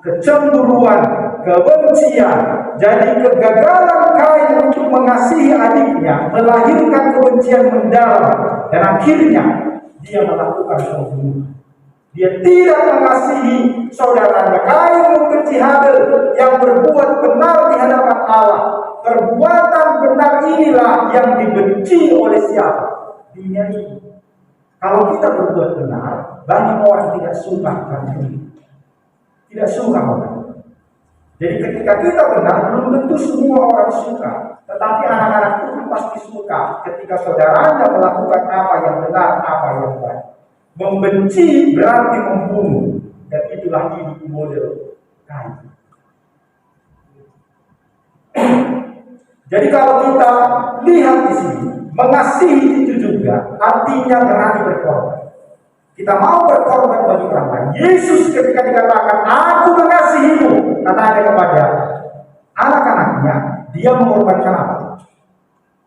kecemburuan, kebencian. Jadi kegagalan Kain untuk mengasihi adiknya melahirkan kebencian mendalam, dan akhirnya dia melakukan pembunuhan. Dia tidak mengasihi saudaranya. Kain membenci Habel yang berbuat benar di hadapan Allah. Perbuatan benar inilah yang dibenci oleh siapa? Dunia ini. Kalau kita berbuat benar, banyak orang tidak suka kan? Tidak suka orang. Jadi ketika kita benar, belum tentu semua orang suka. Tetapi anak-anak Tuhan pasti suka ketika saudaranya melakukan apa yang benar, apa yang baik. Membenci berarti membunuh, dan itulah hidup model Kain. Jadi kalau kita lihat di sini, mengasihi itu juga artinya berani berkorban. Kita mau berkorban bagi orang lain. Yesus ketika dikatakan, "Aku mengasihimu," katanya kepada anak-anaknya, dia mengorbankan apa?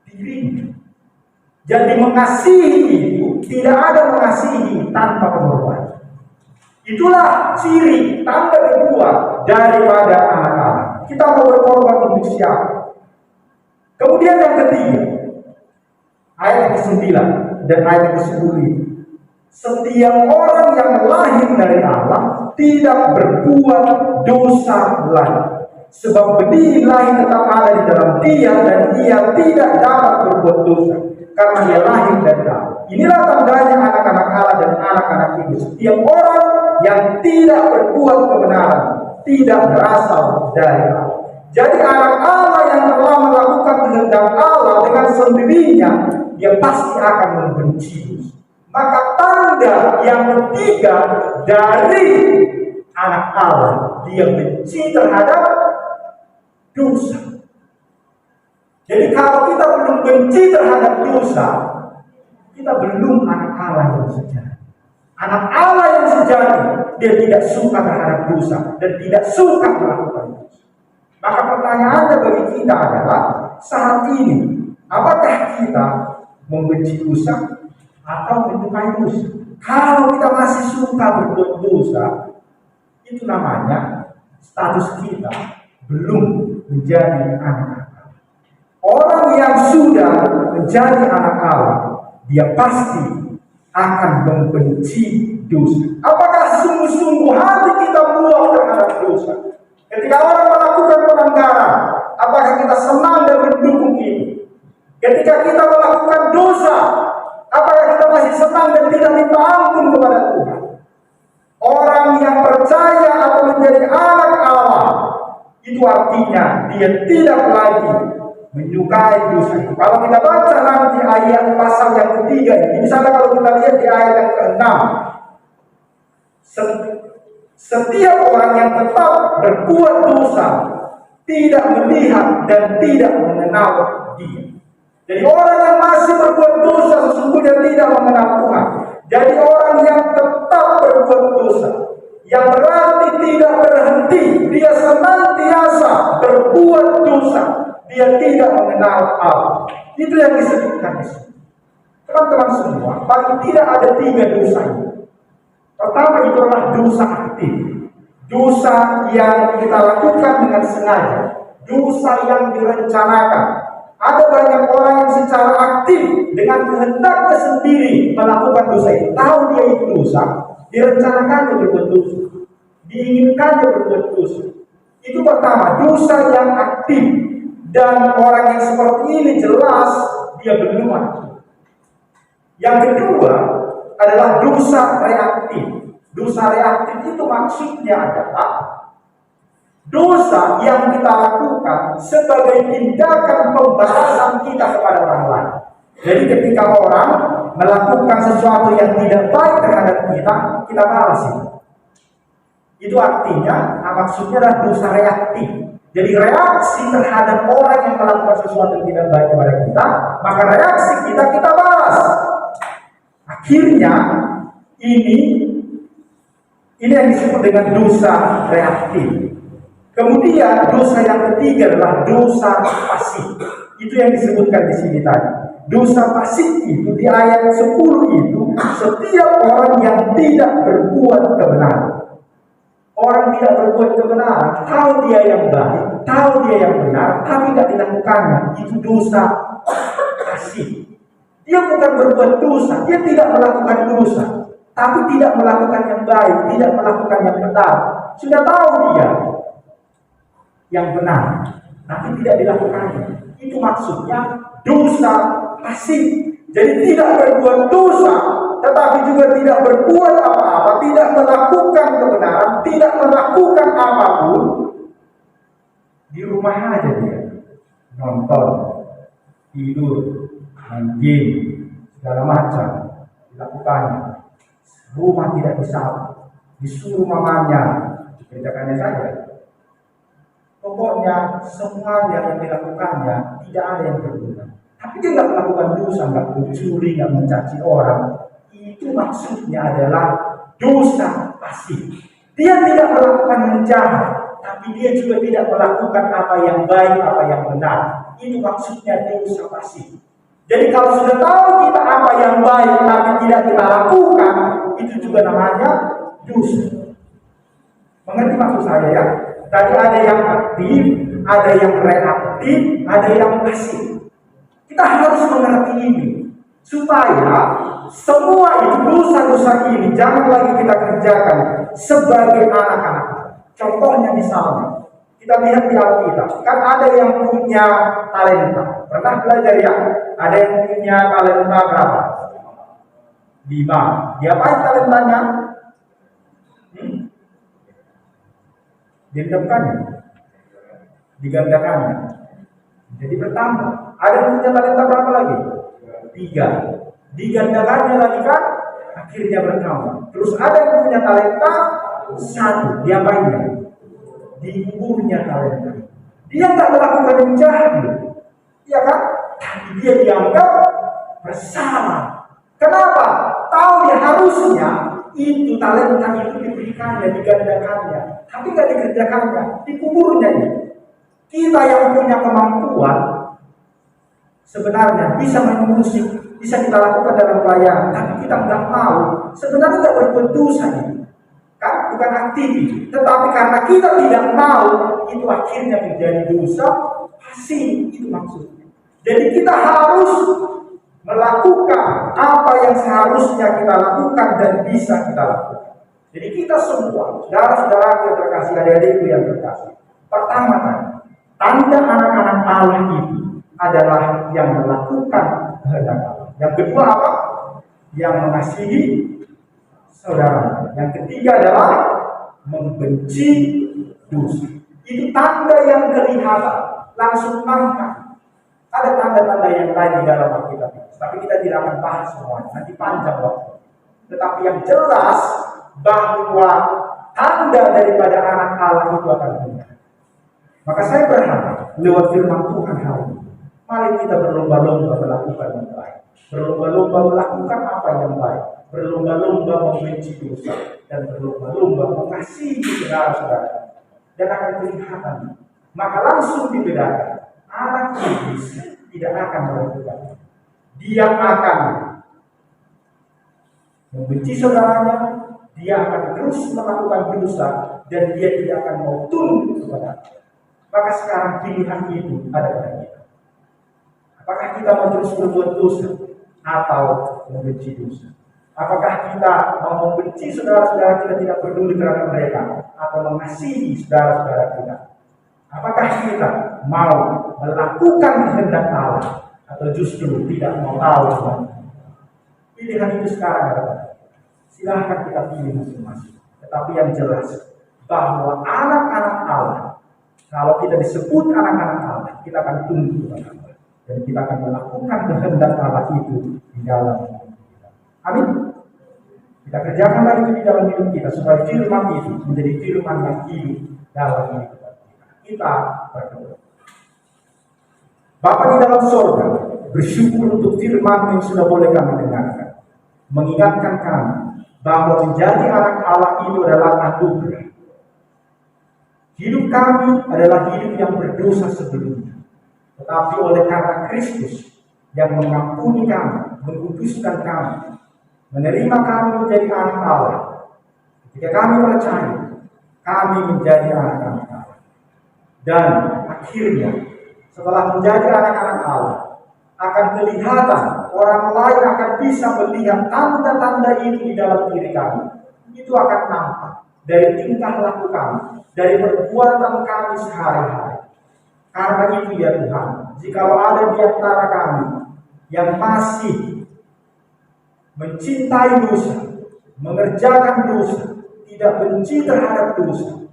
Dirinya. Jadi mengasihi itu tidak ada mengasihi tanpa pengorbanan. Itulah ciri tanda kedua daripada anak-anak. Kita mau berkorban untuk siapa? Kemudian yang ketiga, ayat ke-9 dan ayat ke-10. Setiap orang yang lahir dari Allah tidak berbuat dosa lagi, sebab benih lain tetap ada di dalam dia, dan dia tidak dapat berbuat dosa karena dia lahir dari Allah. Inilah tandanya anak-anak Allah dan anak-anak ibu. Setiap orang yang tidak berbuat kebenaran tidak berasal dari Allah. Jadi anak Allah yang telah melakukan kehendak Allah dengan sendirinya, dia pasti akan membenci dosa. Maka tanda yang ketiga dari anak Allah, dia benci terhadap dosa. Jadi kalau kita belum benci terhadap dosa, kita belum anak Allah yang sejati. Anak Allah yang sejati, dia tidak suka terhadap dosa dan tidak suka melakukan dosa. Maka pertanyaannya bagi kita adalah, saat ini apakah kita membenci dosa atau menyukai dosa? Kalau kita masih suka berbuat dosa, itu namanya status kita belum menjadi anak Allah. Orang yang sudah menjadi anak Allah, dia pasti akan membenci dosa. Apakah sungguh-sungguh hati kita buang terhadap dosa? Ketika orang melakukan pelanggaran, apakah kita senang dan mendukung itu? Ketika kita melakukan dosa, apakah kita masih senang dan tidak minta ampun kepada Tuhan? Orang yang percaya atau menjadi anak Allah, itu artinya dia tidak lagi menyukai dosa itu. Kalau kita baca nanti ayat pasal yang ketiga ini, misalnya kalau kita lihat di ayat yang ke-6, setiap orang yang tetap berbuat dosa tidak melihat dan tidak mengenal Dia. Jadi orang yang masih berbuat dosa sesungguhnya tidak mengenal Tuhan. Jadi orang yang tetap berbuat dosa, yang berarti tidak berhenti, dia senantiasa berbuat dosa, dia tidak mengenal Allah. Itu yang disebutkan di sini. Teman-teman semua, paling tidak ada 3 dosa ini. Pertama itu adalah dosa aktif. Dosa yang kita lakukan dengan sengaja. Dosa yang direncanakan. Ada banyak orang yang secara aktif dengan kehendaknya sendiri melakukan dosa itu. Tahu dia itu dosa, direncanakannya berbuat dosa, diinginkannya berbuat dosa. Itu pertama, dosa yang aktif. Dan orang yang seperti ini jelas dia belum mati. Yang kedua adalah dosa reaktif. Dosa reaktif itu maksudnya adalah dosa yang kita lakukan sebagai tindakan pembalasan kita kepada orang lain. Jadi ketika orang melakukan sesuatu yang tidak baik terhadap kita, kita balas itu. Itu artinya, maksudnya adalah dosa reaktif. Jadi reaksi terhadap orang yang melakukan sesuatu yang tidak baik kepada kita, maka reaksi kita balas. Akhirnya ini yang disebut dengan dosa reaktif. Kemudian dosa yang ketiga adalah dosa pasif. Itu yang disebutkan di sini tadi. Dosa pasif itu di ayat 10 itu setiap orang yang tidak berbuat kebenaran. Orang tidak berbuat kebenaran, tahu dia yang baik, tahu dia yang benar, tapi tidak dilakukannya. Itu dosa pasif. Dia bukan berbuat dosa, dia tidak melakukan dosa, tapi tidak melakukan yang baik, tidak melakukan yang benar. Sudah tahu dia yang benar, tapi tidak dilakukannya. Itu maksudnya dosa pasif. Jadi tidak berbuat dosa, tetapi juga tidak berbuat apa-apa, tidak melakukan kebenaran, tidak melakukan apapun. Di rumah aja dia nonton, tidur, main game, segala macam dilakukannya. Rumah tidak disapu, disuruh mamanya dikerjakannya saja. Pokoknya semuanya yang dilakukannya tidak ada yang berguna. Tapi dia nggak melakukan dosa, nggak mencuri, nggak mencaci orang. Itu maksudnya adalah dosa pasif. Dia tidak melakukan yang jahat, tapi dia juga tidak melakukan apa yang baik, apa yang benar. Itu maksudnya dosa pasif. Jadi kalau sudah tahu kita apa yang baik, tapi tidak kita lakukan, itu juga namanya dosa. Mengerti maksud saya ya? Tadi ada yang aktif, ada yang reaktif, ada yang pasif. Kita harus mengerti ini supaya semua itu dosa-dosa ini jangan lagi kita kerjakan sebagai anak-anak. Contohnya misalnya, kita lihat di Alkitab, kan ada yang punya talenta. Pernah belajar ya? Ada yang punya talenta berapa? 5. Diapain talentanya? Digandakannya, digandakannya. Jadi bertambah. Ada yang punya talenta berapa lagi? 3. Digandakannya lagi kan? Akhirnya bertambah. Terus ada yang punya talenta 1. Diapainnya? Dikuburnya talenta. Dia nggak melakukan yang jahat, iya kan? Tapi dia dianggap bersama. Kenapa? Tahu dia harusnya itu talenta itu diberikannya, digandakannya, tapi nggak dikerjakannya, dikuburnya. Kita yang punya kemampuan sebenarnya bisa main musik, bisa kita lakukan dalam pelayanan, tapi kita nggak mau. Sebenarnya nggak berbuat dosa ini, kan? Bukan aktif, tetapi karena kita tidak mau, itu akhirnya menjadi dosa pasif. Itu maksudnya. Jadi kita harus melakukan apa yang seharusnya kita lakukan dan bisa kita lakukan. Jadi kita semua, saudara-saudara yang terkasih, adik-adikku yang terkasih, pertama tanda anak-anak Allah itu adalah yang melakukan kehendak Allah. Yang kedua apa? Yang mengasihi saudara. Yang ketiga adalah membenci dosa. Itu tanda yang kelihatan, langsung nampak. Ada tanda-tanda yang lain di dalam Alkitab, tapi kita tidak akan bahas semuanya, nanti panjang waktu. Tetapi yang jelas bahwa tanda daripada anak Allah itu akan benar. Maka saya berharap lewat firman Tuhan hari ini, mari kita berlomba-lomba melakukan yang baik, berlomba-lomba melakukan apa yang baik, berlomba-lomba membenci dosa, dan berlomba-lomba mengasihi saudara-saudara. Dan akan kelihatan, maka langsung dibedakan, anak iblis tidak akan melakukan. Dia akan membenci saudaranya, dia akan terus melakukan dosa, dan dia tidak akan mau tunduk kepada. Maka sekarang pilihan itu ada pada kita. Apakah kita mau terus berbuat dosa atau membenci dosa? Apakah kita mau membenci saudara-saudara kita, tidak peduli terhadap mereka, atau mengasihi saudara-saudara kita? Apakah kita mau melakukan kehendak Allah atau justru tidak mau tahu Tuhan? Pilihan itu sekarang ada. Silahkan kita pilih masing-masing. Tetapi yang jelas bahwa anak-anak Allah, kalau kita disebut anak-anak Allah, kita akan tunduk kepada Allah dan kita akan melakukan kehendak Allah itu di dalam hidup kita. Amin. Kita kerjakanlah itu di dalam hidup kita supaya firman itu menjadi firman yang hidup dalam hidup kita. Kita berdoa. Bapa di dalam sorga, bersyukur untuk firman yang sudah boleh kami dengarkan, mengingatkan kami bahwa menjadi anak Allah itu adalah anugerah. Hidup kami adalah hidup yang berdosa sebelumnya, tetapi oleh karena Kristus yang mengampuni kami, menguduskan kami, menerima kami menjadi anak Allah. Ketika kami percaya, kami menjadi anak-anak Allah. Dan akhirnya setelah menjadi anak-anak Allah, akan kelihatan, orang lain akan bisa melihat tanda-tanda itu di dalam diri kami. Itu akan nampak dari tingkah laku kami, dari perbuatan kami sehari-hari. Karena itu ya Tuhan, jikalau ada di antara kami yang masih mencintai dosa, mengerjakan dosa, tidak benci terhadap dosa,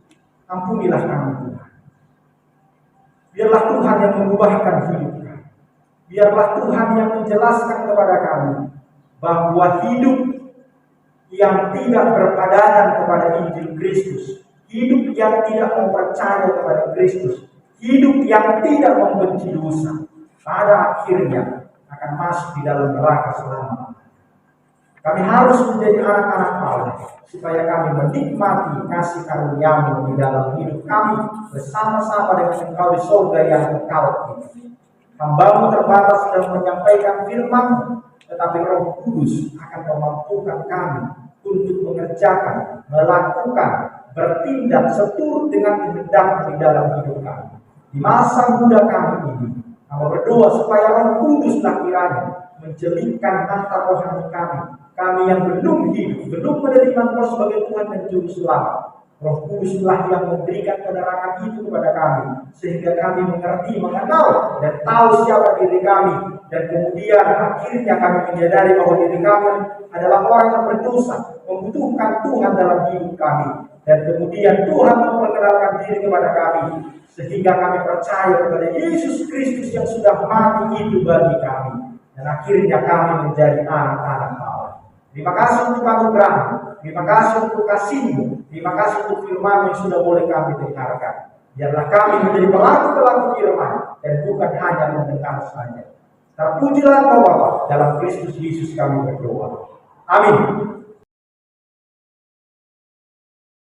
ampunilah kami Tuhan. Biarlah Tuhan yang mengubahkan hidup kami. Biarlah Tuhan yang menjelaskan kepada kami bahwa hidup yang tidak berpadanan kepada Injil Kristus, hidup yang tidak mempercayai kepada Kristus, hidup yang tidak membenci dosa, pada akhirnya akan masuk di dalam neraka selama. Kami harus menjadi anak-anak Allah supaya kami menikmati kasih karunia-Mu di dalam hidup kami bersama-sama dengan Engkau di surga yang kekal ini. Hamba-Mu terbatas dalam menyampaikan firman-Mu, tetapi Roh Kudus akan memampukan kami untuk mengerjakan, melakukan, bertindak seturut dengan kehendak di dalam hidup kami. Di masa muda kami ini, kami berdoa supaya Roh Kuduslah kiranya menjelitkan mata rohani kami yang belum hidup, belum menerima Engkau sebagai Tuhan dan Juru Selamat. Roh Kuduslah yang memberikan penerangan itu kepada kami, sehingga kami mengerti, mengenal, dan tahu siapa diri kami, dan kemudian akhirnya kami menyadari bahwa diri kami adalah orang yang berdosa, membutuhkan Tuhan dalam hidup kami, dan kemudian Tuhan memperkenalkan diri kepada kami, sehingga kami percaya kepada Yesus Kristus yang sudah mati itu bagi kami, dan akhirnya kami menjadi anak-anak Allah. Terima kasih untuk anugerah-Mu, terima kasih untuk kasih-Mu, terima kasih untuk firman yang sudah boleh kami dengarkan. Biarlah kami menjadi pelaku-pelaku firman dan bukan hanya mendengar saja. Terpujilah Engkau Bapa, dalam Kristus Yesus kami berdoa. Amin.